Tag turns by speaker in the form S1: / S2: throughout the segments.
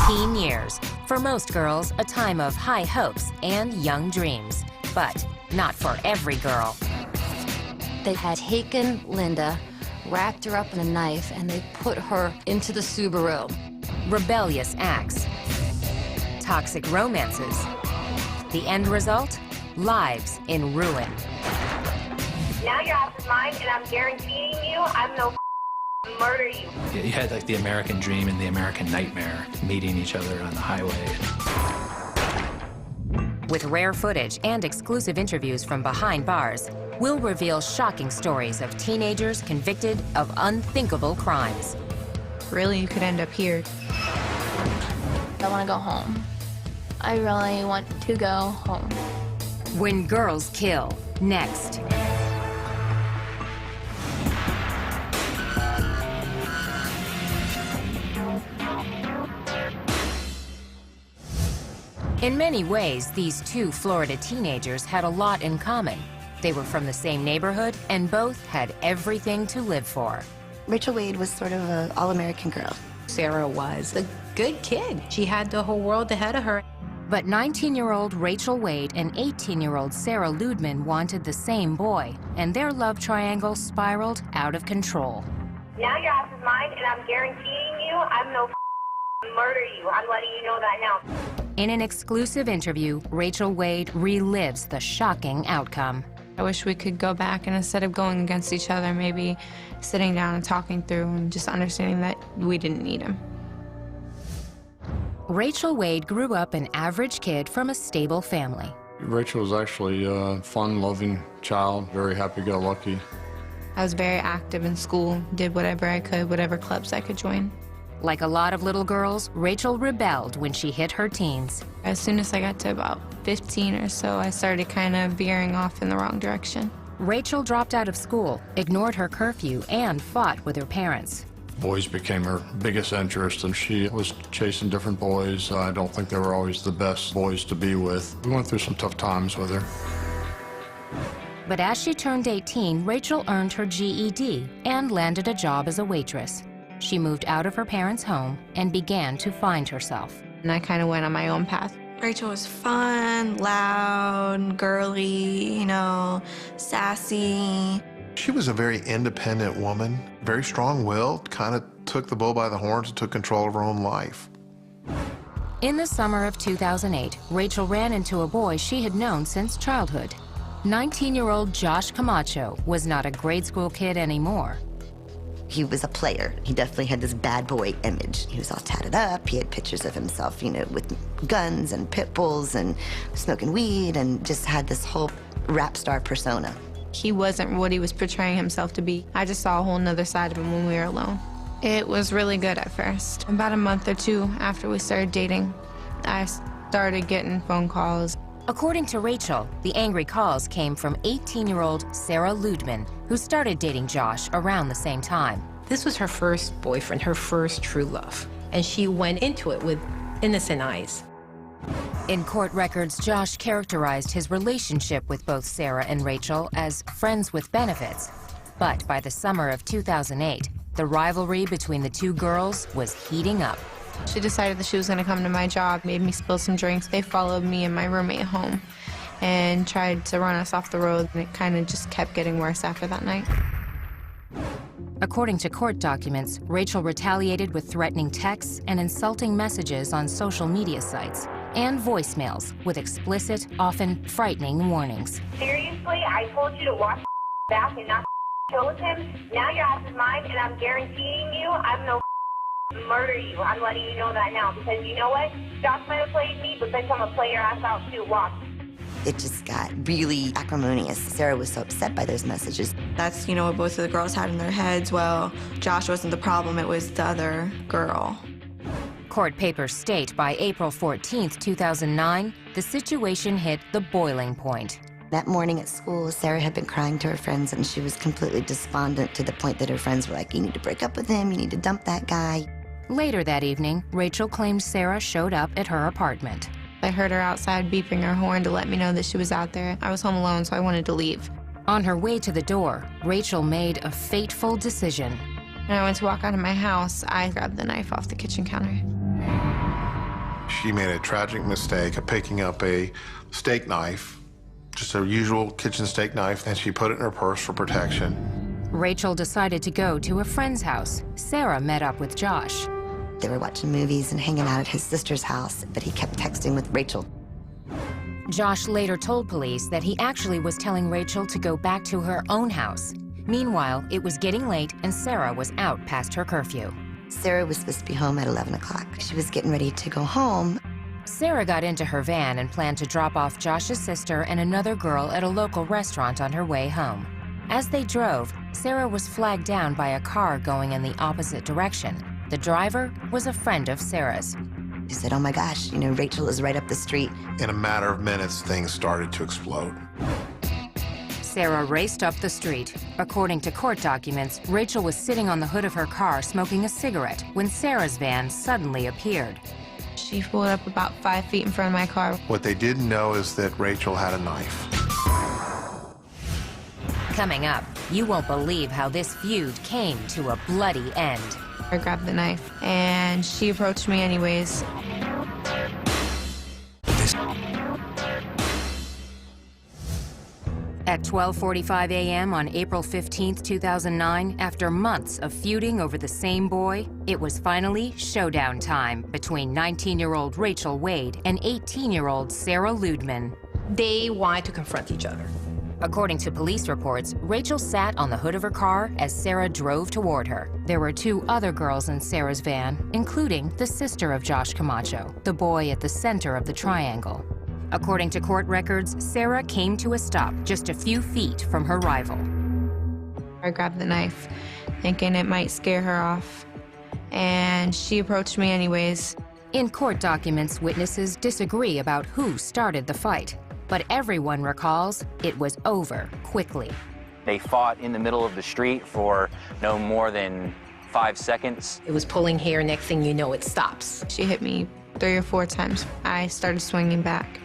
S1: Teen years. For most girls, a time of high hopes and young dreams. But not for every girl.
S2: They had taken Linda, wrapped her up in a knife, and they put her into the Subaru.
S1: Rebellious acts. Toxic romances. The end result? Lives in ruin.
S3: Now your ass is mine, and I'm guaranteeing you I'm no murder you.
S4: You had like the American dream and the American nightmare meeting each other on the highway.
S1: With rare footage and exclusive interviews from behind bars, we'll reveal shocking stories of teenagers convicted of unthinkable crimes.
S5: Really, you could end up here.
S6: I want to go home. I really want to go home.
S1: When Girls Kill, next. In many ways, these two Florida teenagers had a lot in common. They were from the same neighborhood and both had everything to live for.
S7: Rachel Wade was sort of an all-American girl.
S8: Sarah was a good kid. She had the whole world ahead of her.
S1: But 19-year-old Rachel Wade and 18-year-old Sarah Ludman wanted the same boy, and their love triangle spiraled out of control.
S3: Now your ass is mine, and I'm guaranteeing you I'm no murder you. I'm letting you know that now.
S1: In an exclusive interview, Rachel Wade relives the shocking outcome.
S5: I wish we could go back and instead of going against each other, maybe sitting down and talking through and just understanding that we didn't need him.
S1: Rachel Wade grew up an average kid from a stable family.
S9: Rachel was actually a fun-loving child, very happy-go-lucky.
S5: I was very active in school, did whatever I could, whatever clubs I could join.
S1: Like a lot of little girls, Rachel rebelled when she hit her teens.
S5: As soon as I got to about 15 or so, I started kind of veering off in the wrong direction.
S1: Rachel dropped out of school, ignored her curfew, and fought with her parents.
S9: Boys became her biggest interest, and she was chasing different boys. I don't think they were always the best boys to be with. We went through some tough times with her.
S1: But as she turned 18, Rachel earned her GED and landed a job as a waitress. She moved out of her parents' home and began to find herself.
S5: And I kind of went on my own path.
S10: Rachel was fun, loud, girly, sassy.
S11: She was a very independent woman, very strong-willed, kind of took the bull by the horns and took control of her own life.
S1: In the summer of 2008, Rachel ran into a boy she had known since childhood. 19-year-old Josh Camacho was not a grade school kid anymore.
S7: He was a player. He definitely had this bad boy image. He was all tatted up. He had pictures of himself, with guns and pit bulls and smoking weed, and just had this whole rap star persona.
S5: He wasn't what he was portraying himself to be. I just saw a whole nother side of him when we were alone. It was really good at first. About a month or two after we started dating, I started getting phone calls.
S1: According to Rachel, the angry calls came from 18-year-old Sarah Ludman, who started dating Josh around the same time.
S8: This was her first boyfriend, her first true love. And she went into it with innocent eyes.
S1: In court records, Josh characterized his relationship with both Sarah and Rachel as friends with benefits. But by the summer of 2008, the rivalry between the two girls was heating up.
S5: She decided that she was going to come to my job, made me spill some drinks. They followed me and my roommate home and tried to run us off the road, and it kind of just kept getting worse after that night.
S1: According to court documents, Rachel retaliated with threatening texts and insulting messages on social media sites and voicemails with explicit, often frightening warnings.
S3: Seriously, I told you to watch back and not kill with him. Now your ass is mine, and I'm guaranteeing you I'm no murder you. I'm letting you know that now, because you know what? Josh might have played me, but then I'm gonna play your ass out too. Watch.
S7: It just got really acrimonious. Sarah was so upset by those messages.
S10: That's, what both of the girls had in their heads. Well, Josh wasn't the problem, it was the other girl.
S1: Court papers state by April 14th, 2009, the situation hit the boiling point.
S7: That morning at school, Sarah had been crying to her friends, and she was completely despondent to the point that her friends were like, you need to break up with him, you need to dump that guy.
S1: Later that evening, Rachel claimed Sarah showed up at her apartment.
S5: I heard her outside beeping her horn to let me know that she was out there. I was home alone, so I wanted to leave.
S1: On her way to the door, Rachel made a fateful decision.
S5: When I went to walk out of my house, I grabbed the knife off the kitchen counter.
S11: She made a tragic mistake of picking up a steak knife, just a usual kitchen steak knife, and she put it in her purse for protection.
S1: Rachel decided to go to a friend's house. Sarah met up with Josh.
S7: They were watching movies and hanging out at his sister's house, but he kept texting with Rachel.
S1: Josh later told police that he actually was telling Rachel to go back to her own house. Meanwhile, it was getting late and Sarah was out past her curfew.
S7: Sarah was supposed to be home at 11 o'clock. She was getting ready to go home.
S1: Sarah got into her van and planned to drop off Josh's sister and another girl at a local restaurant on her way home. As they drove, Sarah was flagged down by a car going in the opposite direction. The driver was a friend of Sarah's.
S7: She said, oh my gosh, you know, Rachel is right up the street.
S11: In a matter of minutes, things started to explode.
S1: Sarah raced up the street. According to court documents, Rachel was sitting on the hood of her car smoking a cigarette when Sarah's van suddenly appeared.
S5: She pulled up about 5 feet in front of my car.
S11: What they didn't know is that Rachel had a knife.
S1: Coming up, you won't believe how this feud came to a bloody end.
S5: I grabbed the knife, and she approached me anyways.
S1: At 12:45 a.m. on April 15, 2009, after months of feuding over the same boy, it was finally showdown time between 19-year-old Rachel Wade and 18-year-old Sarah Ludeman.
S8: They wanted to confront each other.
S1: According to police reports, Rachel sat on the hood of her car as Sarah drove toward her. There were 2 other girls in Sarah's van, including the sister of Josh Camacho, the boy at the center of the triangle. According to court records, Sarah came to a stop just a few feet from her rival.
S5: I grabbed the knife, thinking it might scare her off, and she approached me anyways.
S1: In court documents, witnesses disagree about who started the fight, but everyone recalls it was over quickly.
S12: They fought in the middle of the street for no more than 5 seconds.
S8: It was pulling hair, next thing you know, it stops.
S5: She hit me 3 or 4 times. I started swinging back.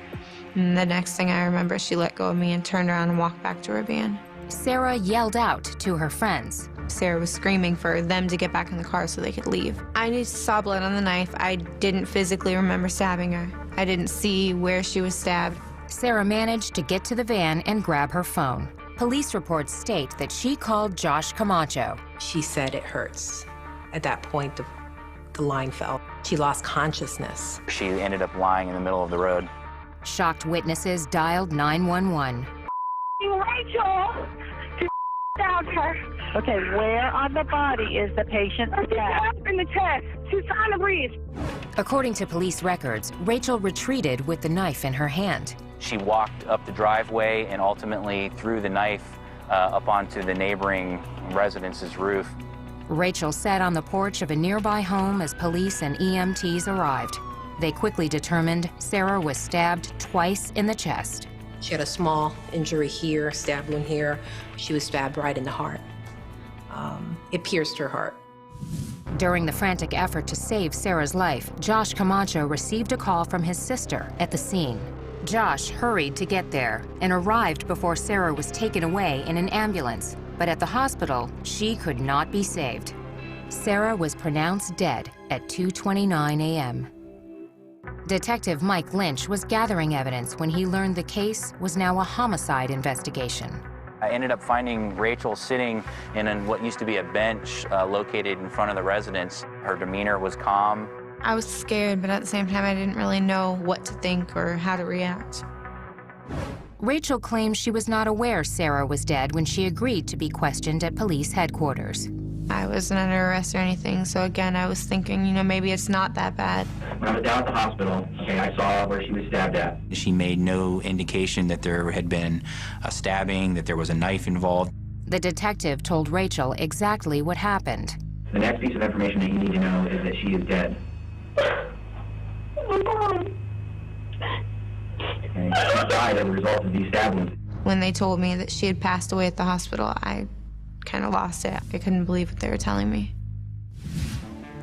S5: And the next thing I remember, she let go of me and turned around and walked back to her van.
S1: Sarah yelled out to her friends.
S5: Sarah was screaming for them to get back in the car so they could leave. I just saw blood on the knife. I didn't physically remember stabbing her. I didn't see where she was stabbed.
S1: Sarah managed to get to the van and grab her phone. Police reports state that she called Josh Camacho.
S8: She said it hurts. At that point, the line fell. She lost consciousness.
S12: She ended up lying in the middle of the road.
S1: Shocked witnesses dialed 911.
S3: Rachel! Down her.
S13: Okay, where on the body is the patient stabbed?
S3: In the chest. She's trying to breathe.
S1: According to police records, Rachel retreated with the knife in her hand.
S12: She walked up the driveway and ultimately threw the knife up onto the neighboring residence's roof.
S1: Rachel sat on the porch of a nearby home as police and EMTs arrived. They quickly determined Sarah was stabbed twice in the chest.
S8: She had a small injury here, stab wound here. She was stabbed right in the heart. It pierced her heart.
S1: During the frantic effort to save Sarah's life, Josh Camacho received a call from his sister at the scene. Josh hurried to get there and arrived before Sarah was taken away in an ambulance. But at the hospital, she could not be saved. Sarah was pronounced dead at 2:29 a.m. Detective Mike Lynch was gathering evidence when he learned the case was now a homicide investigation.
S12: I ended up finding Rachel sitting in what used to be a bench located in front of the residence. Her demeanor was calm.
S5: I was scared, but at the same time, I didn't really know what to think or how to react.
S1: Rachel claims she was not aware Sarah was dead when she agreed to be questioned at police headquarters.
S5: I wasn't under arrest or anything, so again, I was thinking, you know, maybe it's not that bad.
S14: When I was down at the hospital, okay, I saw where she was stabbed at.
S4: She made no indication that there had been a stabbing, that there was a knife involved.
S1: The detective told Rachel exactly what happened.
S14: The next piece of information that you need to know is that she is dead. And she died as a result of these stab wounds.
S5: When they told me that she had passed away at the hospital, I kind of lost it. I couldn't believe what they were telling me.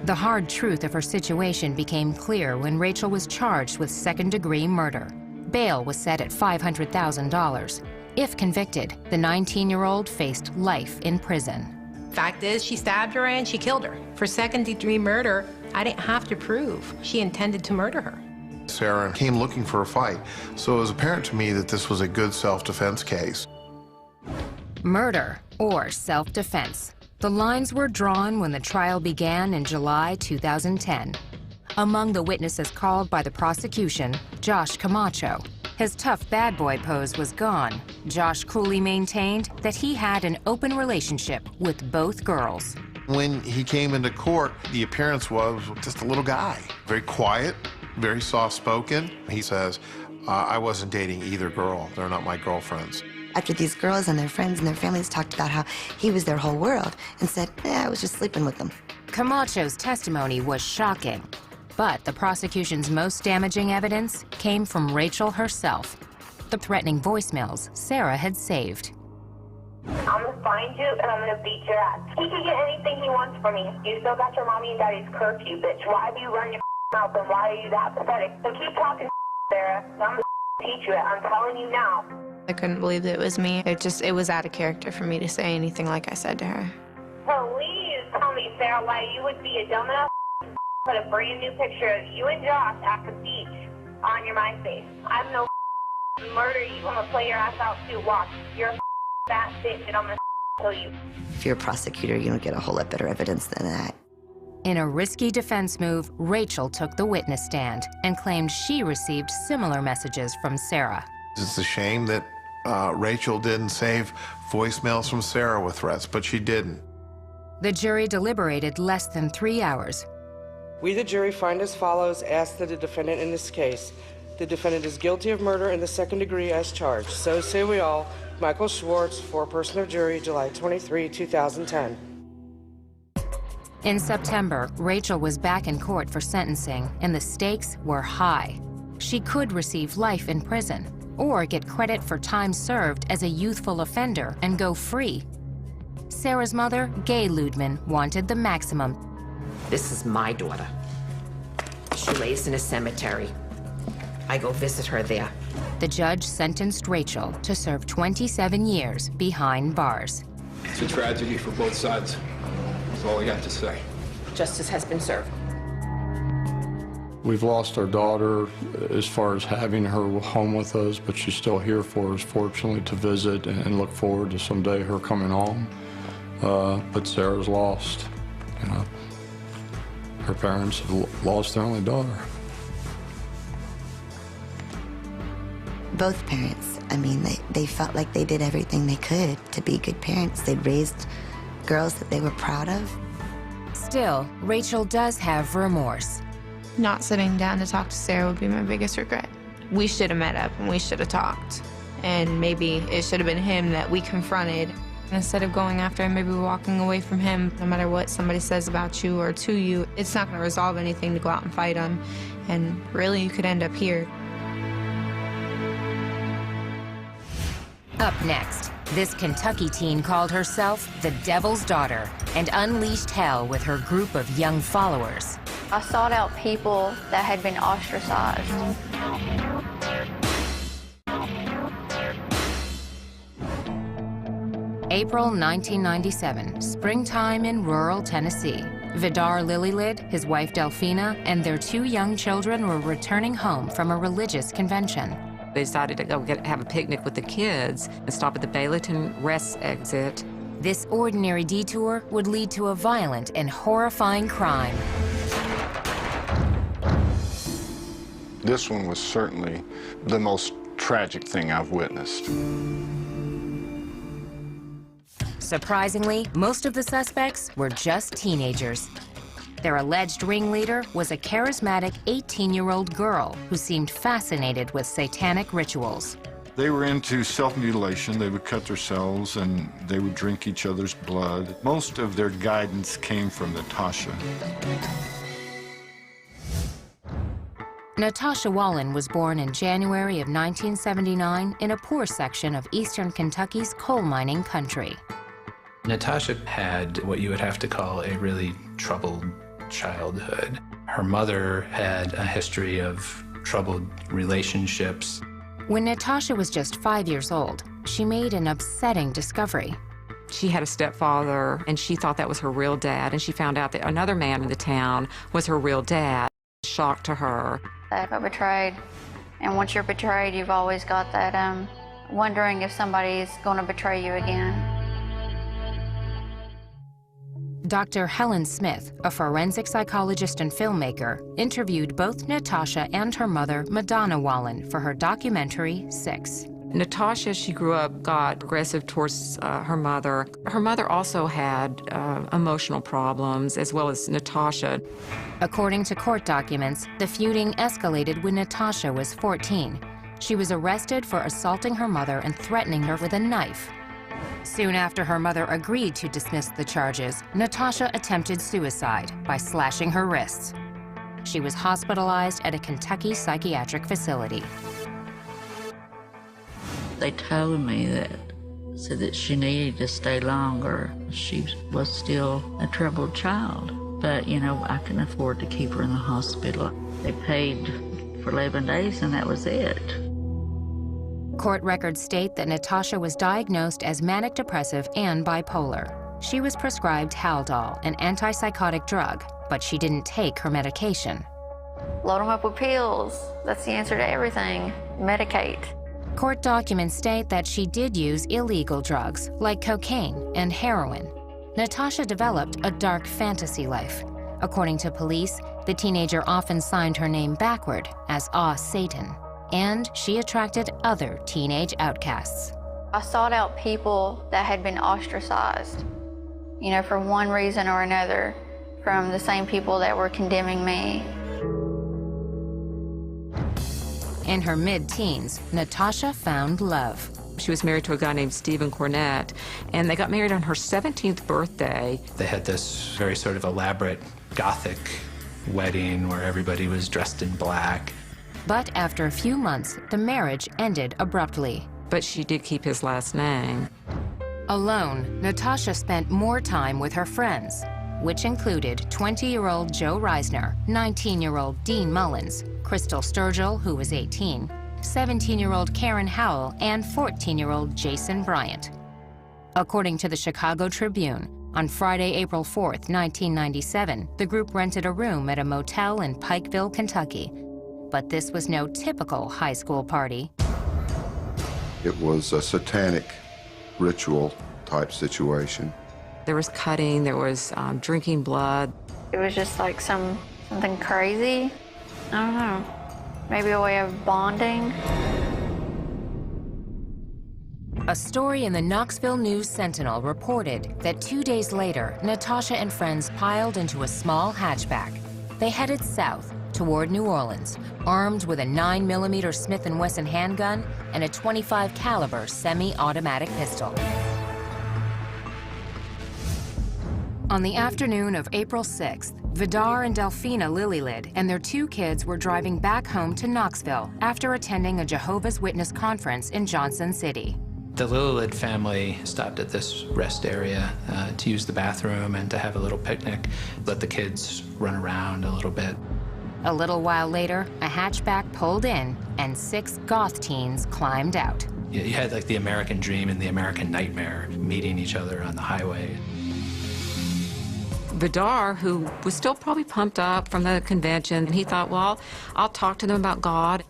S1: The hard truth of her situation became clear when Rachel was charged with second-degree murder. Bail was set at $500,000. If convicted, the 19-year-old faced life in prison.
S8: Fact is, she stabbed her and she killed her. For second-degree murder, I didn't have to prove she intended to murder her.
S11: Sarah came looking for a fight, so it was apparent to me that this was a good self-defense case.
S1: Murder or self-defense. The lines were drawn when the trial began in July 2010. Among the witnesses called by the prosecution, Josh Camacho. His tough bad boy pose was gone. Josh coolly maintained that he had an open relationship with both girls.
S11: When he came into court, the appearance was just a little guy, very quiet, very soft-spoken. He says, I wasn't dating either girl. They're not my girlfriends.
S7: After these girls and their friends and their families talked about how he was their whole world and said, I was just sleeping with them.
S1: Camacho's testimony was shocking, but the prosecution's most damaging evidence came from Rachel herself, the threatening voicemails Sarah had saved.
S3: I'm gonna find you and I'm gonna beat your ass. He can get anything he wants from me. You still got your mommy and daddy's curfew, bitch. Why do you run your mouth and why are you that pathetic? So keep talking, Sarah. I'm gonna teach you it. I'm telling you now.
S5: I couldn't believe that it was me. It was out of character for me to say anything like I said to her.
S3: Please tell me, Sarah, why you would be a dumbass put a brand new picture of you and Josh at the beach on your MySpace. I'm no murder you. I'm gonna play your ass out too. Watch. You're a fat bitch and I'm gonna kill you.
S7: If you're a prosecutor, you don't get a whole lot better evidence than that.
S1: In a risky defense move, Rachel took the witness stand and claimed she received similar messages from Sarah.
S11: It's a shame that Rachel didn't save voicemails from Sarah with threats, but she didn't.
S1: The jury deliberated less than 3 hours.
S15: We, the jury, find as follows: ask that the defendant in this case. The defendant is guilty of murder in the second degree as charged. So say we all. Michael Schwartz, foreperson of jury, July 23, 2010.
S1: In September, Rachel was back in court for sentencing, and the stakes were high. She could receive life in prison, or get credit for time served as a youthful offender and go free. Sarah's mother, Gay Ludman, wanted the maximum.
S16: This is my daughter. She lays in a cemetery. I go visit her there.
S1: The judge sentenced Rachel to serve 27 years behind bars.
S17: It's a tragedy for both sides. That's all I got to say.
S16: Justice has been served.
S9: We've lost our daughter as far as having her home with us, but she's still here for us, fortunately, to visit and look forward to someday her coming home. But Sarah's lost. You know, her parents have lost their only daughter.
S7: Both parents, I mean, they felt like they did everything they could to be good parents. They'd raised girls that they were proud of.
S1: Still, Rachel does have remorse.
S5: Not sitting down to talk to Sarah would be my biggest regret. We should have met up and we should have talked. And maybe it should have been him that we confronted. Instead of going after him, maybe walking away from him. No matter what somebody says about you or to you, it's not gonna resolve anything to go out and fight him. And really, you could end up here.
S1: Up next, this Kentucky teen called herself the Devil's Daughter and unleashed hell with her group of young followers.
S6: I sought out people that had been ostracized.
S1: April 1997, springtime in rural Tennessee. Vidar Lilylid, his wife Delphina, and their 2 young children were returning home from a religious convention.
S18: They decided to go have a picnic with the kids and stop at the Bayleton Rest exit.
S1: This ordinary detour would lead to a violent and horrifying crime.
S19: This one was certainly the most tragic thing I've witnessed.
S1: Surprisingly, most of the suspects were just teenagers. Their alleged ringleader was a charismatic 18-year-old girl who seemed fascinated with satanic rituals.
S19: They were into self-mutilation. They would cut themselves and they would drink each other's blood. Most of their guidance came from Natasha.
S1: Natasha Wallen was born in January of 1979 in a poor section of eastern Kentucky's coal mining country.
S20: Natasha had what you would have to call a really troubled childhood. Her mother had a history of troubled relationships.
S1: When Natasha was just 5 years old, she made an upsetting discovery.
S18: She had a stepfather, and she thought that was her real dad, and she found out that another man in the town was her real dad. Shock to her.
S6: I got betrayed. And once you're betrayed, you've always got that wondering if somebody's going to betray you again.
S1: Dr. Helen Smith, a forensic psychologist and filmmaker, interviewed both Natasha and her mother, Madonna Wallen, for her documentary, 6.
S18: Natasha, she grew up, got aggressive towards her mother. Her mother also had emotional problems, as well as Natasha.
S1: According to court documents, the feuding escalated when Natasha was 14. She was arrested for assaulting her mother and threatening her with a knife. Soon after her mother agreed to dismiss the charges, Natasha attempted suicide by slashing her wrists. She was hospitalized at a Kentucky psychiatric facility.
S21: They told me said that she needed to stay longer. She was still a troubled child, but you know, I couldn't afford to keep her in the hospital. They paid for 11 days and that was it.
S1: Court records state that Natasha was diagnosed as manic depressive and bipolar. She was prescribed Haldol, an antipsychotic drug, but she didn't take her medication.
S6: Load them up with pills. That's the answer to everything. Medicate.
S1: Court documents state that she did use illegal drugs like cocaine and heroin. Natasha developed a dark fantasy life. According to police, the teenager often signed her name backward as Satan, and she attracted other teenage outcasts.
S6: I sought out people that had been ostracized, you know, for one reason or another, from the same people that were condemning me.
S1: In her mid-teens, Natasha found love.
S18: She was married to a guy named Stephen Cornett, and they got married on her 17th birthday.
S20: They had this very sort of elaborate Gothic wedding where everybody was dressed in black.
S1: But after a few months, the marriage ended abruptly.
S18: But she did keep his last name.
S1: Alone, Natasha spent more time with her friends, which included 20-year-old Joe Reisner, 19-year-old Dean Mullins, Crystal Sturgill, who was 18, 17-year-old Karen Howell, and 14-year-old Jason Bryant. According to the Chicago Tribune, on Friday, April 4th, 1997, the group rented a room at a motel in Pikeville, Kentucky. But this was no typical high school party.
S22: It was a satanic ritual type situation.
S18: There was cutting, there was drinking blood.
S6: It was just like something crazy. I don't know. Maybe a way of bonding.
S1: A story in the Knoxville News-Sentinel reported that 2 days later, Natasha and friends piled into a small hatchback. They headed south toward New Orleans, armed with a 9mm Smith & Wesson handgun and a .25 caliber semi-automatic pistol. On the afternoon of April 6th, Vidar and Delphina Lillylid and their 2 kids were driving back home to Knoxville after attending a Jehovah's Witness conference in Johnson City.
S20: The Lillylid family stopped at this rest area to use the bathroom and to have a little picnic, let the kids run around a little bit.
S1: A little while later, a hatchback pulled in and 6 goth teens climbed out.
S20: You had like the American dream and the American nightmare meeting each other on the highway.
S18: Vidar, who was still probably pumped up from the convention, he thought, well, I'll talk to them about God.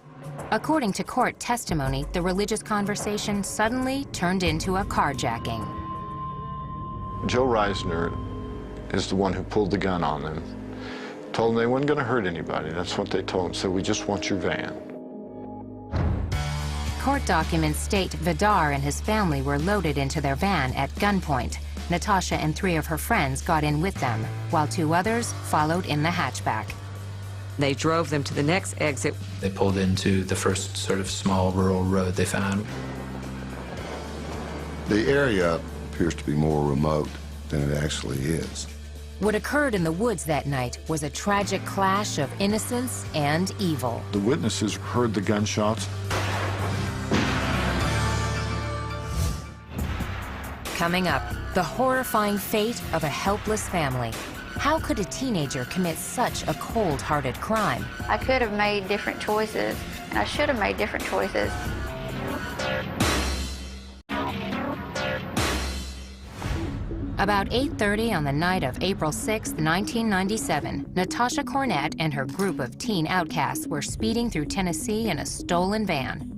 S1: According to court testimony, the religious conversation suddenly turned into a carjacking.
S19: Joe Reisner is the one who pulled the gun on them. Told them they weren't going to hurt anybody. That's what they told him. Said, we just want your van.
S1: Court documents state Vidar and his family were loaded into their van at gunpoint. Natasha and 3 of her friends got in with them, while 2 others followed in the hatchback.
S18: They drove them to the next exit.
S20: They pulled into the first sort of small rural road they found.
S22: The area appears to be more remote than it actually is.
S1: What occurred in the woods that night was a tragic clash of innocence and evil.
S19: The witnesses heard the gunshots.
S1: Coming up, the horrifying fate of a helpless family. How could a teenager commit such a cold-hearted crime?
S6: I could have made different choices, and I should have made different choices.
S1: About 8:30 on the night of April 6, 1997, Natasha Cornett and her group of teen outcasts were speeding through Tennessee in a stolen van.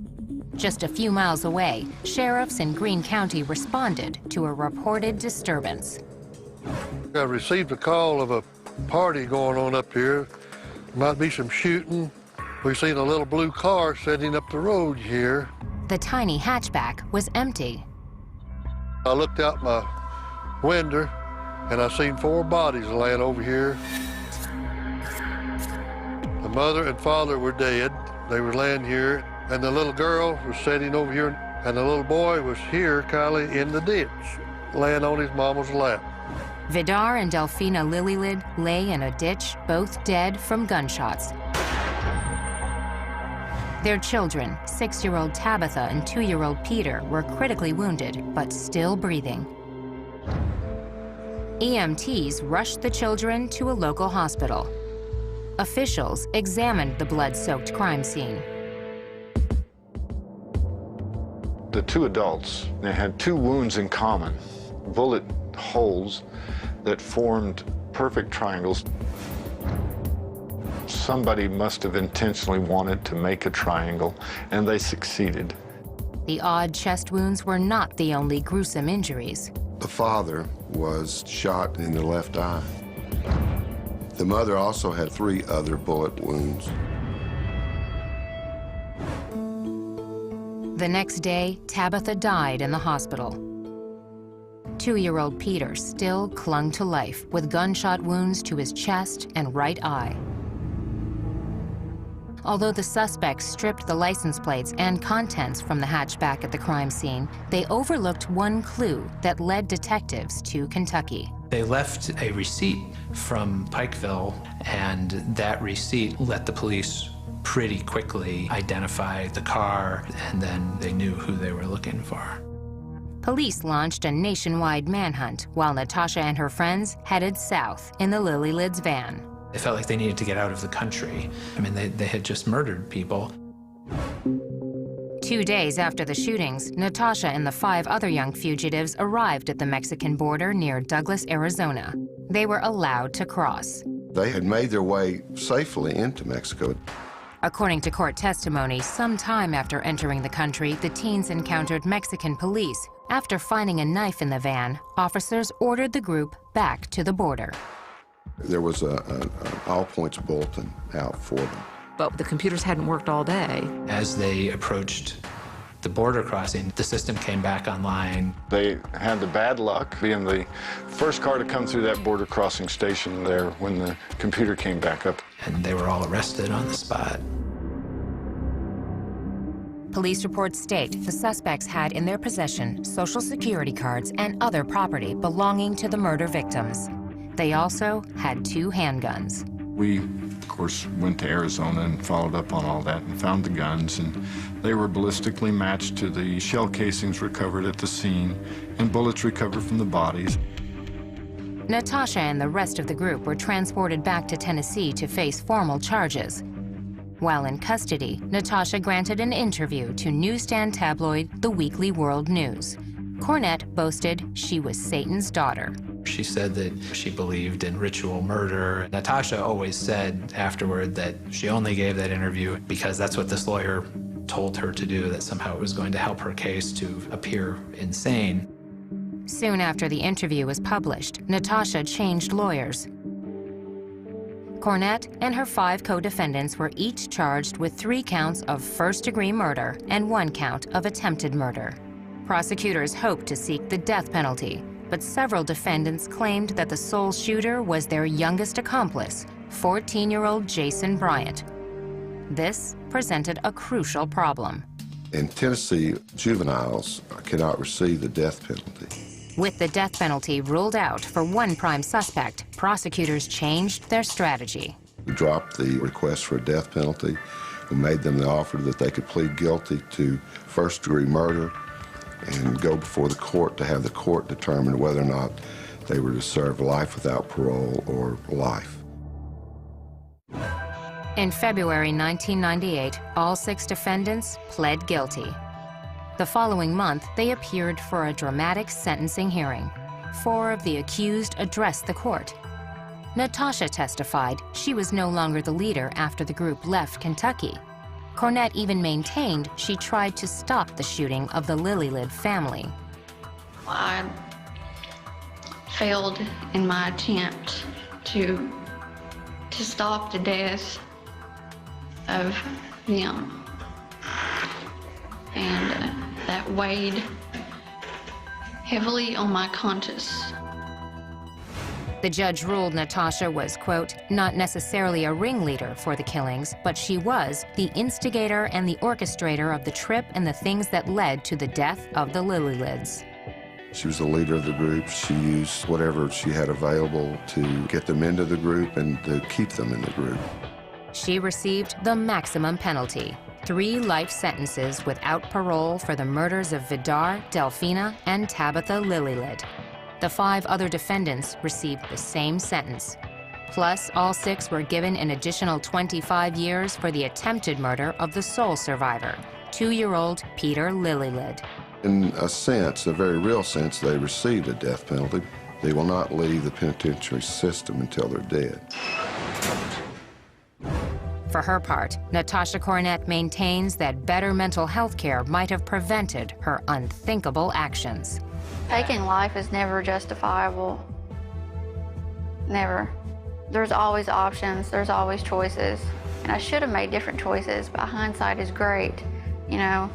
S1: Just a few miles away, sheriffs in Greene County responded to a reported disturbance.
S2: I received a call of a party going on up here. Might be some shooting. We've seen a little blue car sitting up the road here.
S1: The tiny hatchback was empty.
S2: I looked out my window and I seen 4 bodies laying over here. The mother and father were dead. They were laying here, and the little girl was sitting over here, and the little boy was here, Kylie, in the ditch, laying on his mama's lap.
S1: Vidar and Delphina Lillylid lay in a ditch, both dead from gunshots. Their children, 6-year-old Tabitha and 2-year-old Peter, were critically wounded, but still breathing. EMTs rushed the children to a local hospital. Officials examined the blood-soaked crime scene.
S19: The 2 adults, they had 2 wounds in common, bullet holes that formed perfect triangles. Somebody must have intentionally wanted to make a triangle, and they succeeded.
S1: The odd chest wounds were not the only gruesome injuries.
S22: The father was shot in the left eye. The mother also had 3 other bullet wounds.
S1: The next day, Tabitha died in the hospital. 2-year-old Peter still clung to life with gunshot wounds to his chest and right eye. Although the suspects stripped the license plates and contents from the hatchback at the crime scene, they overlooked one clue that led detectives to Kentucky.
S20: They left a receipt from Pikeville, and that receipt let the police pretty quickly identify the car, and then they knew who they were looking for.
S1: Police launched a nationwide manhunt while Natasha and her friends headed south in the Lillylids van.
S20: They felt like they needed to get out of the country. I mean, they had just murdered people.
S1: 2 days after the shootings, Natasha and the 5 other young fugitives arrived at the Mexican border near Douglas, Arizona. They were allowed to cross.
S22: They had made their way safely into Mexico.
S1: According to court testimony, some time after entering the country, the teens encountered Mexican police. After finding a knife in the van, officers ordered the group back to the border.
S22: There was an all-points bulletin out for them.
S18: But the computers hadn't worked all day.
S20: As they approached the border crossing, the system came back online.
S19: They had the bad luck being the first car to come through that border crossing station there when the computer came back up.
S20: And they were all arrested on the spot.
S1: Police reports state the suspects had in their possession Social Security cards and other property belonging to the murder victims. They also had 2 handguns.
S19: We, of course, went to Arizona and followed up on all that and found the guns, and they were ballistically matched to the shell casings recovered at the scene and bullets recovered from the bodies.
S1: Natasha and the rest of the group were transported back to Tennessee to face formal charges. While in custody, Natasha granted an interview to newsstand tabloid The Weekly World News. Cornett boasted she was Satan's daughter.
S20: She said that she believed in ritual murder. Natasha always said afterward that she only gave that interview because that's what this lawyer told her to do, that somehow it was going to help her case to appear insane.
S1: Soon after the interview was published, Natasha changed lawyers. Cornett and her 5 co-defendants were each charged with 3 counts of first-degree murder and 1 count of attempted murder. Prosecutors hoped to seek the death penalty, but several defendants claimed that the sole shooter was their youngest accomplice, 14-year-old Jason Bryant. This presented a crucial problem.
S22: In Tennessee, juveniles cannot receive the death penalty.
S1: With the death penalty ruled out for one prime suspect, prosecutors changed their strategy.
S22: We dropped the request for a death penalty. We made them the offer that they could plead guilty to first-degree murder and go before the court to have the court determine whether or not they were to serve life without parole or life.
S1: In February 1998, all 6 defendants pled guilty. The following month, they appeared for a dramatic sentencing hearing. 4 of the accused addressed the court. Natasha testified she was no longer the leader after the group left Kentucky. Cornett even maintained she tried to stop the shooting of the Lillylid family.
S6: I failed in my attempt to stop the death of them. And that weighed heavily on my conscience.
S1: The judge ruled Natasha was, quote, not necessarily a ringleader for the killings, but she was the instigator and the orchestrator of the trip and the things that led to the death of the Lillylids.
S22: She was the leader of the group. She used whatever she had available to get them into the group and to keep them in the group.
S1: She received the maximum penalty, 3 life sentences without parole for the murders of Vidar, Delfina, and Tabitha Lillylid. The 5 other defendants received the same sentence. Plus, all 6 were given an additional 25 years for the attempted murder of the sole survivor, 2-year-old Peter Lillylid.
S22: In a sense, a very real sense, they received a death penalty. They will not leave the penitentiary system until they're dead.
S1: For her part, Natasha Cornett maintains that better mental health care might have prevented her unthinkable actions.
S6: Taking life is never justifiable. Never. There's always options, there's always choices. And I should have made different choices, but hindsight is great, you know.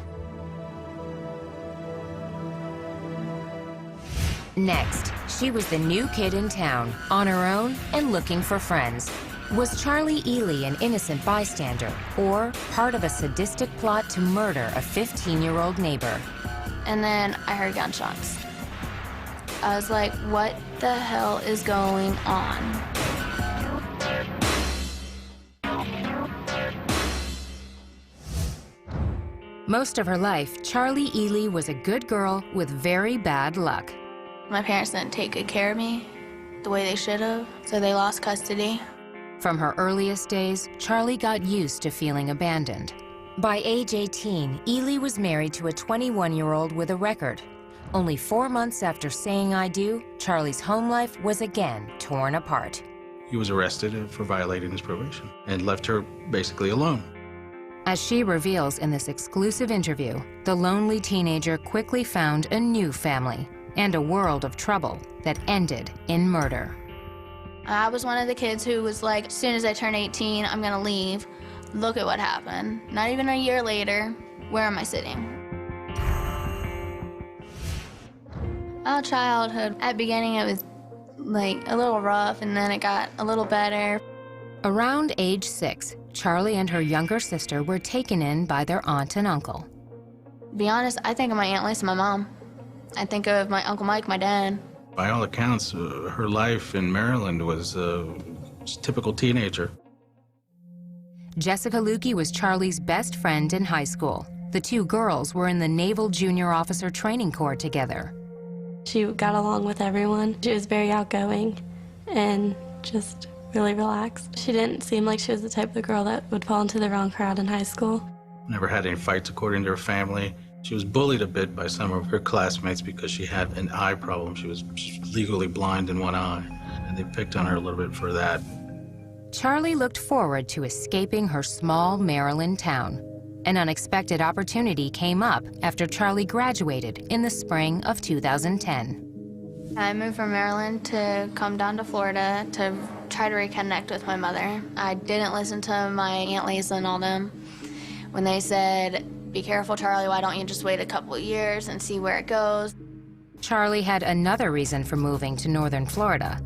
S1: Next, she was the new kid in town, on her own and looking for friends. Was Charlie Ely an innocent bystander, or part of a sadistic plot to murder a 15-year-old neighbor?
S10: And then I heard gunshots. I was like, what the hell is going on?
S1: Most of her life, Charlie Ely was a good girl with very bad luck.
S10: My parents didn't take good care of me the way they should have, so they lost custody.
S1: From her earliest days, Charlie got used to feeling abandoned. By age 18, Ely was married to a 21-year-old with a record. Only 4 months after saying I do, Charlie's home life was again torn apart.
S13: He was arrested for violating his probation and left her basically alone.
S1: As she reveals in this exclusive interview, the lonely teenager quickly found a new family and a world of trouble that ended in murder.
S10: I was one of the kids who was like, as soon as I turn 18, I'm gonna leave. Look at what happened. Not even a year later, where am I sitting? Our childhood, at the beginning it was like a little rough and then it got a little better.
S1: Around age 6, Charlie and her younger sister were taken in by their aunt and uncle.
S10: To be honest, I think of my Aunt Lisa, my mom. I think of my Uncle Mike, my dad.
S13: By all accounts, her life in Maryland was a typical teenager.
S1: Jessica Lukey was Charlie's best friend in high school. The 2 girls were in the Naval Junior Officer Training Corps together.
S23: She got along with everyone. She was very outgoing and just really relaxed. She didn't seem like she was the type of girl that would fall into the wrong crowd in high school.
S13: Never had any fights according to her family. She was bullied a bit by some of her classmates because she had an eye problem. She was legally blind in one eye, and they picked on her a little bit for that.
S1: Charlie looked forward to escaping her small Maryland town. An unexpected opportunity came up after Charlie graduated in the spring of 2010.
S10: I moved from Maryland to come down to Florida to try to reconnect with my mother. I didn't listen to my Aunt Lisa and all them when they said, be careful, Charlie, why don't you just wait a couple of years and see where it goes?
S1: Charlie had another reason for moving to northern Florida.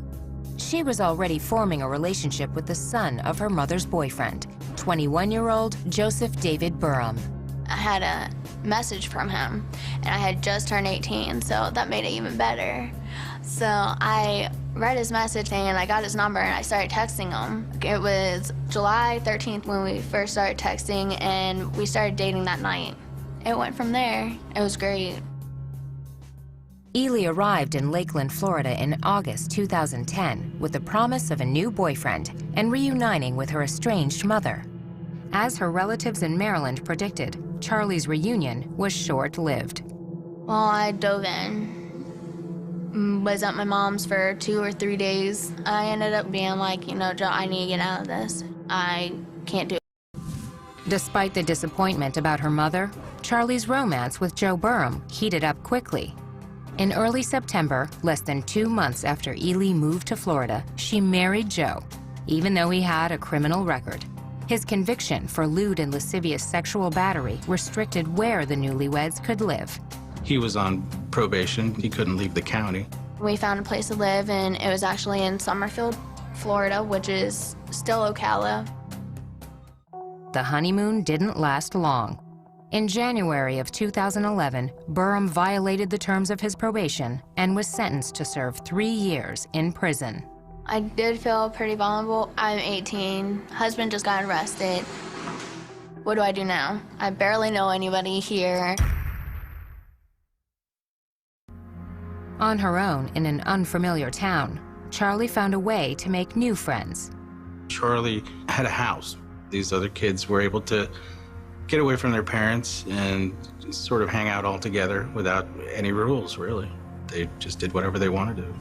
S1: She was already forming a relationship with the son of her mother's boyfriend, 21-year-old Joseph David Burham.
S10: I had a message from him, and I had just turned 18, so that made it even better. So I read his message and I got his number and I started texting him. It was July 13th when we first started texting, and we started dating that night. It went from there. It was great.
S1: Ely arrived in Lakeland, Florida in August 2010 with the promise of a new boyfriend and reuniting with her estranged mother. As her relatives in Maryland predicted, Charlie's reunion was short-lived.
S10: Well, I dove in Was at my mom's for 2 or 3 days. I ended up being like, you know, Joe, I need to get out of this. I can't do it.
S1: Despite the disappointment about her mother, Charlie's romance with Joe Burham heated up quickly. In early September, less than 2 months after Ely moved to Florida, she married Joe, even though he had a criminal record. His conviction for lewd and lascivious sexual battery restricted where the newlyweds could live.
S13: He was on probation. He couldn't leave the county.
S10: We found a place to live, and it was actually in Summerfield, Florida, which is still Ocala.
S1: The honeymoon didn't last long. In January of 2011, Burham violated the terms of his probation and was sentenced to serve 3 years in prison.
S10: I did feel pretty vulnerable. I'm 18. Husband just got arrested. What do I do now? I barely know anybody here.
S1: On her own in an unfamiliar town, Charlie found a way to make new friends.
S13: Charlie had a house. These other kids were able to get away from their parents and sort of hang out all together without any rules, really. They just did whatever they wanted to.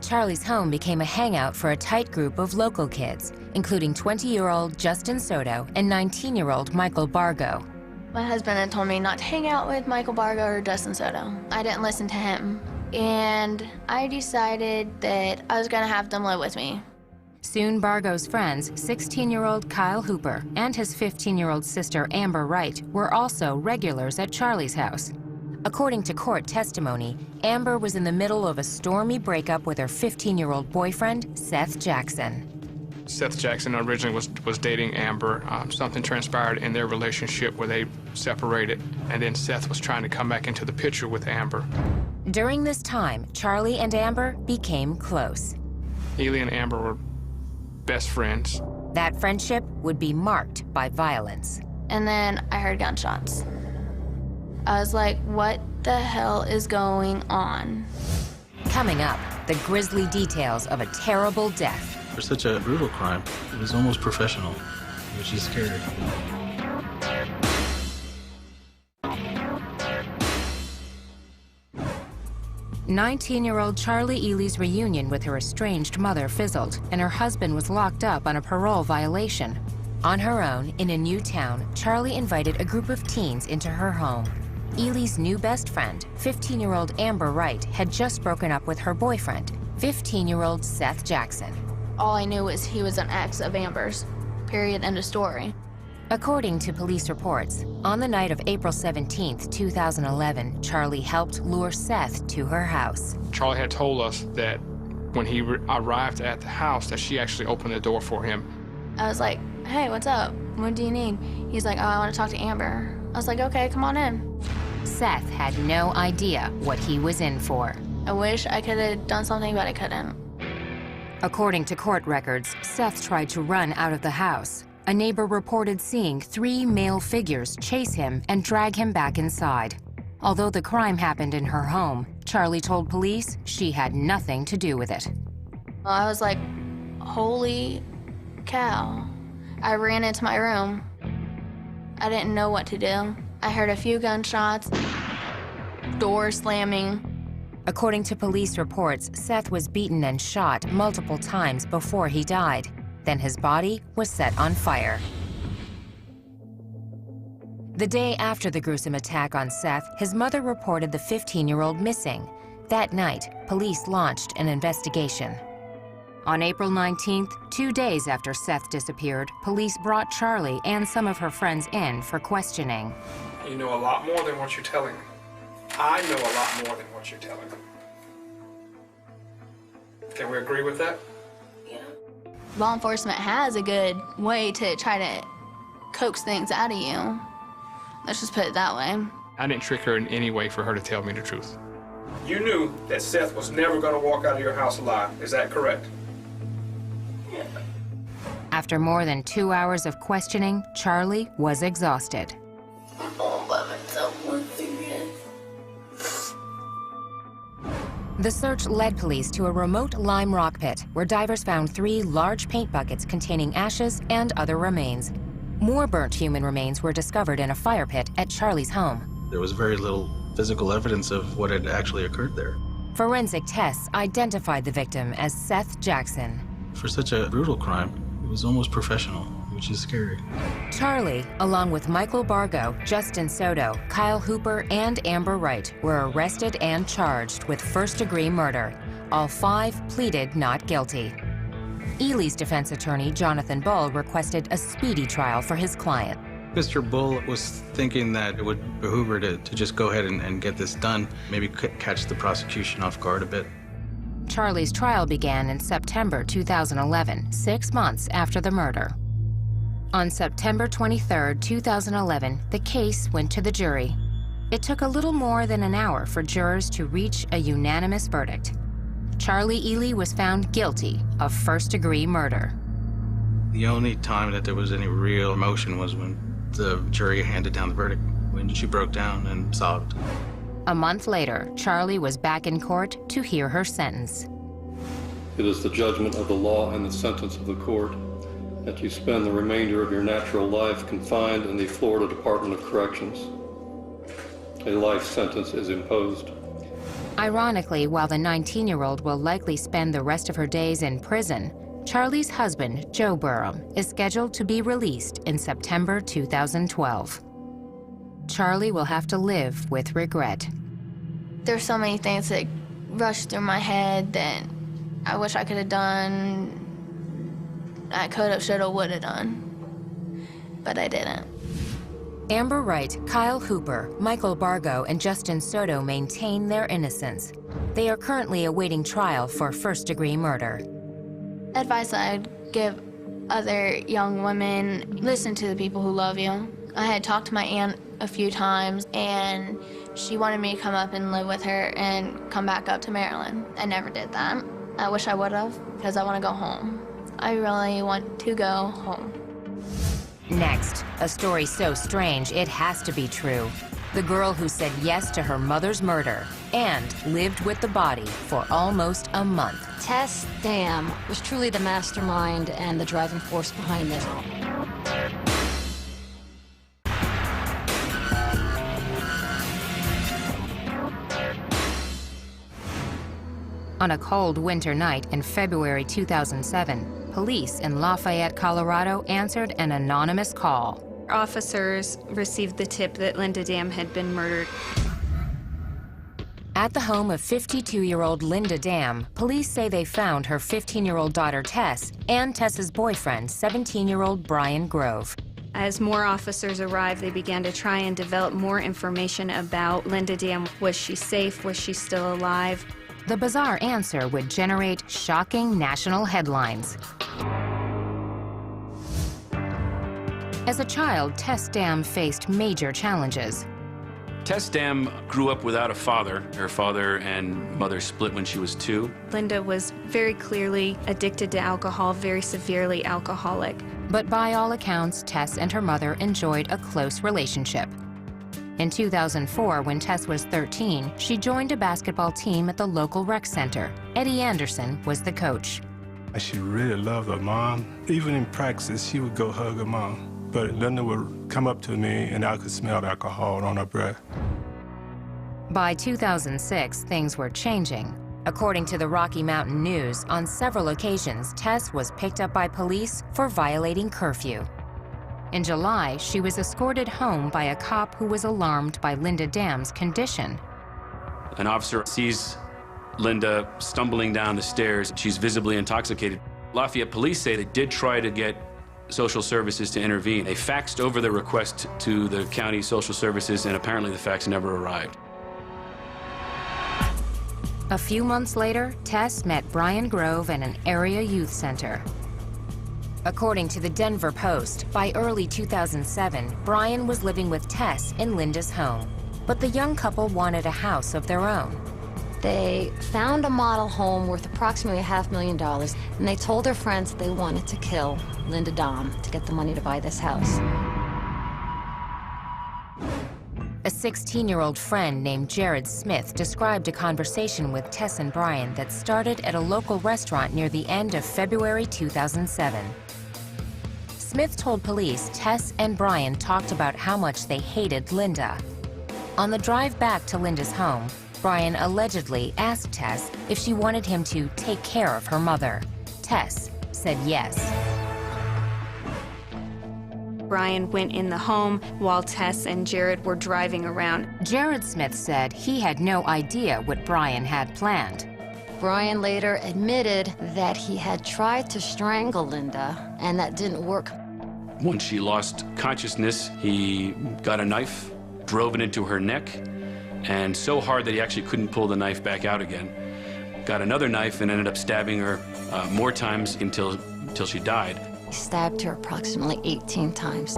S1: Charlie's home became a hangout for a tight group of local kids, including 20-year-old Justin Soto and 19-year-old Michael Bargo.
S10: My husband had told me not to hang out with Michael Bargo or Justin Soto. I didn't listen to him. And I decided that I was gonna have them live with me.
S1: Soon, Bargo's friends, 16-year-old Kyle Hooper and his 15-year-old sister Amber Wright, were also regulars at Charlie's house. According to court testimony, Amber was in the middle of a stormy breakup with her 15-year-old boyfriend, Seth Jackson.
S17: Seth Jackson originally was dating Amber. Something transpired in their relationship where they separated, and then Seth was trying to come back into the picture with Amber.
S1: During this time, Charlie and Amber became close.
S17: Ely and Amber were best friends.
S1: That friendship would be marked by violence.
S10: And then I heard gunshots. I was like, what the hell is going on?
S1: Coming up, the grisly details of a terrible death.
S13: For such a brutal crime, it was almost professional, which is scary.
S1: 19-year-old Charlie Ely's reunion with her estranged mother fizzled, and her husband was locked up on a parole violation. On her own, in a new town, Charlie invited a group of teens into her home. Ely's new best friend, 15-year-old Amber Wright, had just broken up with her boyfriend, 15-year-old Seth Jackson.
S10: All I knew was he was an ex of Amber's. Period, end of story.
S1: According to police reports, on the night of April 17, 2011, Charlie helped lure Seth to her house.
S17: Charlie had told us that when he arrived at the house that she actually opened the door for him.
S10: I was like, hey, what's up? What do you need? He's like, oh, I want to talk to Amber. I was like, okay, come on in.
S1: Seth had no idea what he was in for.
S10: I wish I could have done something, but I couldn't.
S1: According to court records, Seth tried to run out of the house. A neighbor reported seeing 3 male figures chase him and drag him back inside. Although the crime happened in her home, Charlie told police she had nothing to do with it.
S10: I was like, holy cow. I ran into my room. I didn't know what to do. I heard a few gunshots, door slamming.
S1: According to police reports, Seth was beaten and shot multiple times before he died. Then his body was set on fire. The day after the gruesome attack on Seth, his mother reported the 15-year-old missing. That night, police launched an investigation. On April 19th, 2 days after Seth disappeared, police brought Charlie and some of her friends in for questioning.
S17: You know a lot more than what you're telling me. I know a lot more than what you're telling me. Can we agree with that?
S10: Law enforcement has a good way to try to coax things out of you. Let's just put it that way.
S17: I didn't trick her in any way for her to tell me the truth. You knew that Seth was never going to walk out of your house alive. Is that correct?
S10: Yeah.
S1: After more than 2 hours of questioning, Charlie was exhausted.
S10: I'm all by myself once again.
S1: The search led police to a remote lime rock pit where divers found 3 large paint buckets containing ashes and other remains. More burnt human remains were discovered in a fire pit at Charlie's home.
S13: There was very little physical evidence of what had actually occurred there.
S1: Forensic tests identified the victim as Seth Jackson.
S13: For such a brutal crime, it was almost professional, which is scary.
S1: Charlie, along with Michael Bargo, Justin Soto, Kyle Hooper, and Amber Wright, were arrested and charged with first-degree murder. All 5 pleaded not guilty. Ely's defense attorney, Jonathan Bull, requested a speedy trial for his client.
S13: Mr. Bull was thinking that it would behoove her to just go ahead and get this done, maybe catch the prosecution off guard a bit.
S1: Charlie's trial began in September 2011, 6 months after the murder. On September 23, 2011, the case went to the jury. It took a little more than an hour for jurors to reach a unanimous verdict. Charlie Ely was found guilty of first-degree murder.
S13: The only time that there was any real emotion was when the jury handed down the verdict, when she broke down and sobbed.
S1: A month later, Charlie was back in court to hear her sentence.
S4: It is the judgment of the law and the sentence of the court that you spend the remainder of your natural life confined in the Florida Department of Corrections. A life sentence is imposed.
S1: Ironically, while the 19-year-old will likely spend the rest of her days in prison, Charlie's husband, Joe Burham, is scheduled to be released in September 2012. Charlie will have to live with regret.
S10: There's so many things that rush through my head that I wish I could have done. I could have, should have, would have done, but I didn't.
S1: Amber Wright, Kyle Hooper, Michael Bargo, and Justin Soto maintain their innocence. They are currently awaiting trial for first-degree murder.
S10: Advice I'd give other young women, listen to the people who love you. I had talked to my aunt a few times, and she wanted me to come up and live with her and come back up to Maryland. I never did that. I wish I would have, because I want to go home. I really want to go home.
S1: Next, a story so strange it has to be true. The girl who said yes to her mother's murder and lived with the body for almost a month.
S12: Tess Dam was truly the mastermind and the driving force behind this.
S1: On a cold winter night in February 2007, police in Lafayette, Colorado answered an anonymous call.
S14: Officers received the tip that Linda Dam had been murdered.
S1: At the home of 52-year-old Linda Dam, police say they found her 15-year-old daughter Tess and Tess's boyfriend, 17-year-old Brian Grove.
S14: As more officers arrived, they began to try and develop more information about Linda Dam. Was she safe? Was she still alive?
S1: The bizarre answer would generate shocking national headlines. As a child, Tess Dam faced major challenges.
S24: Tess Dam grew up without a father. Her father and mother split when she was 2.
S14: Linda was very clearly addicted to alcohol, very severely alcoholic.
S1: But by all accounts, Tess and her mother enjoyed a close relationship. In 2004, when Tess was 13, she joined a basketball team at the local rec center. Eddie Anderson was the coach.
S25: She really loved her mom. Even in practice, she would go hug her mom. But Linda would come up to me, and I could smell the alcohol on her breath.
S1: By 2006, things were changing. According to the Rocky Mountain News, on several occasions, Tess was picked up by police for violating curfew. In July, she was escorted home by a cop who was alarmed by Linda Dam's condition.
S24: An officer sees Linda stumbling down the stairs. She's visibly intoxicated. Lafayette police say they did try to get social services to intervene. They faxed over the request to the county social services, and apparently the fax never arrived.
S1: A few months later, Tess met Brian Grove at an area youth center. According to the Denver Post, by early 2007, Brian was living with Tess in Linda's home. But the young couple wanted a house of their own.
S12: They found a model home worth approximately $500,000, and they told their friends they wanted to kill Linda Dam to get the money to buy this house.
S1: A 16-year-old friend named Jared Smith described a conversation with Tess and Brian that started at a local restaurant near the end of February 2007. Smith told police Tess and Brian talked about how much they hated Linda. On the drive back to Linda's home, Brian allegedly asked Tess if she wanted him to take care of her mother. Tess said yes.
S14: Brian went in the home while Tess and Jared were driving around.
S1: Jared Smith said he had no idea what Brian had planned.
S12: Brian later admitted that he had tried to strangle Linda, and that didn't work.
S24: Once she lost consciousness, he got a knife, drove it into her neck, and so hard that he actually couldn't pull the knife back out again. Got another knife and ended up stabbing her more times until she died.
S12: He stabbed her approximately 18 times.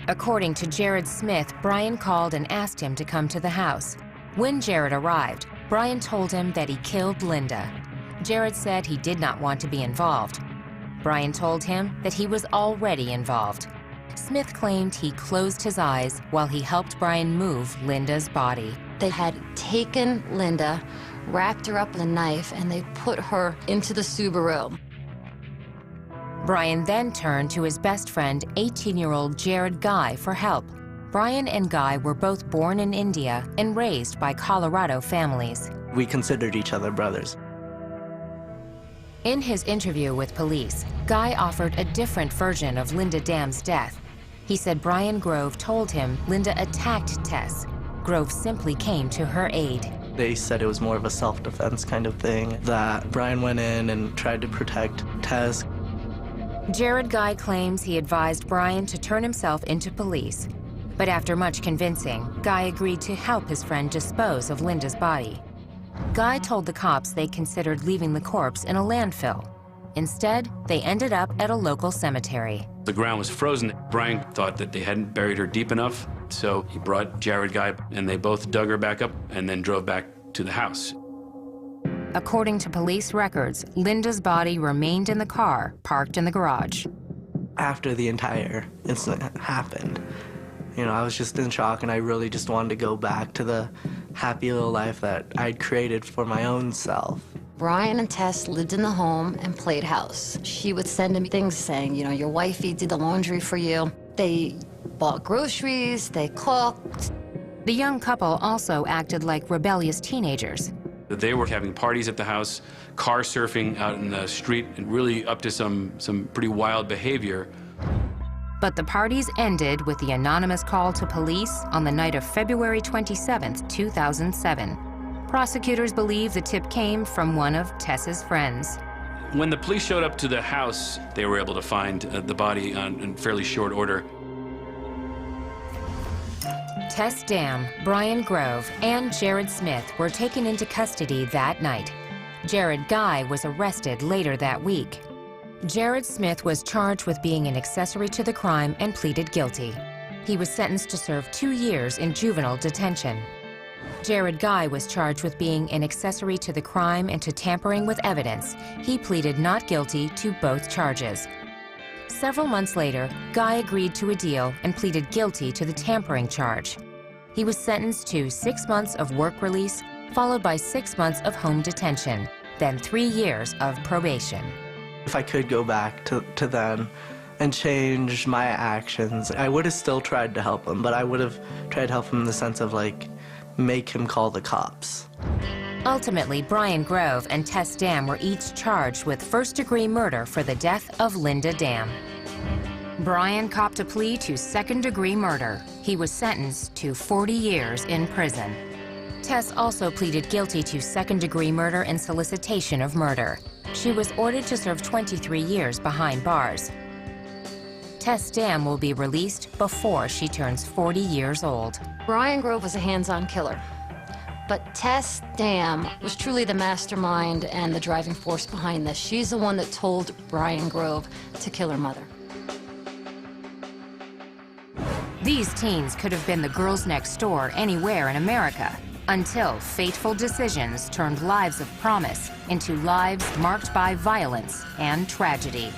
S1: According to Jared Smith, Brian called and asked him to come to the house. When Jared arrived, Brian told him that he killed Linda. Jared said he did not want to be involved. Brian told him that he was already involved. Smith claimed he closed his eyes while he helped Brian move Linda's body.
S12: They had taken Linda, wrapped her up in a knife, and they put her into the Subaru.
S1: Brian then turned to his best friend, 18-year-old Jared Guy, for help. Brian and Guy were both born in India and raised by Colorado families.
S3: We considered each other brothers.
S1: In his interview with police, Guy offered a different version of Linda Dam's death. He said Brian Grove told him Linda attacked Tess. Grove simply came to her aid.
S3: They said it was more of a self-defense kind of thing, that Brian went in and tried to protect Tess.
S1: Jared Guy claims he advised Brian to turn himself into police. But after much convincing, Guy agreed to help his friend dispose of Linda's body. Guy told the cops they considered leaving the corpse in a landfill. Instead, they ended up at a local cemetery.
S24: The ground was frozen. Brian thought that they hadn't buried her deep enough, so he brought Jared Guy, and they both dug her back up and then drove back to the house.
S1: According to police records, Linda's body remained in the car parked in the garage.
S3: After the entire incident happened, I was just in shock, and I really just wanted to go back to the happy little life that I'd created for my own self.
S12: Brian and Tess lived in the home and played house. She would send him things saying, your wifey did the laundry for you. They bought groceries, they cooked.
S1: The young couple also acted like rebellious teenagers.
S24: They were having parties at the house, car surfing out in the street, and really up to some pretty wild behavior.
S1: But the parties ended with the anonymous call to police on the night of February 27, 2007. Prosecutors believe the tip came from one of Tess's friends.
S24: When the police showed up to the house, they were able to find the body in fairly short order.
S1: Tess Dam, Brian Grove, and Jared Smith were taken into custody that night. Jared Guy was arrested later that week. Jared Smith was charged with being an accessory to the crime and pleaded guilty. He was sentenced to serve 2 years in juvenile detention. Jared Guy was charged with being an accessory to the crime and to tampering with evidence. He pleaded not guilty to both charges. Several months later, Guy agreed to a deal and pleaded guilty to the tampering charge. He was sentenced to 6 months of work release, followed by 6 months of home detention, then 3 years of probation.
S3: If I could go back to then and change my actions, I would have still tried to help him, but I would have tried to help him in the sense of, make him call the cops.
S1: Ultimately, Brian Grove and Tess Dam were each charged with first-degree murder for the death of Linda Dam. Brian copped a plea to second-degree murder. He was sentenced to 40 years in prison. Tess also pleaded guilty to second-degree murder and solicitation of murder. She was ordered to serve 23 years behind bars. Tess Dam will be released before she turns 40 years old.
S12: Brian Grove was a hands-on killer, but Tess Dam was truly the mastermind and the driving force behind this. She's the one that told Brian Grove to kill her mother.
S1: These teens could have been the girls next door anywhere in America, until fateful decisions turned lives of promise into lives marked by violence and tragedy.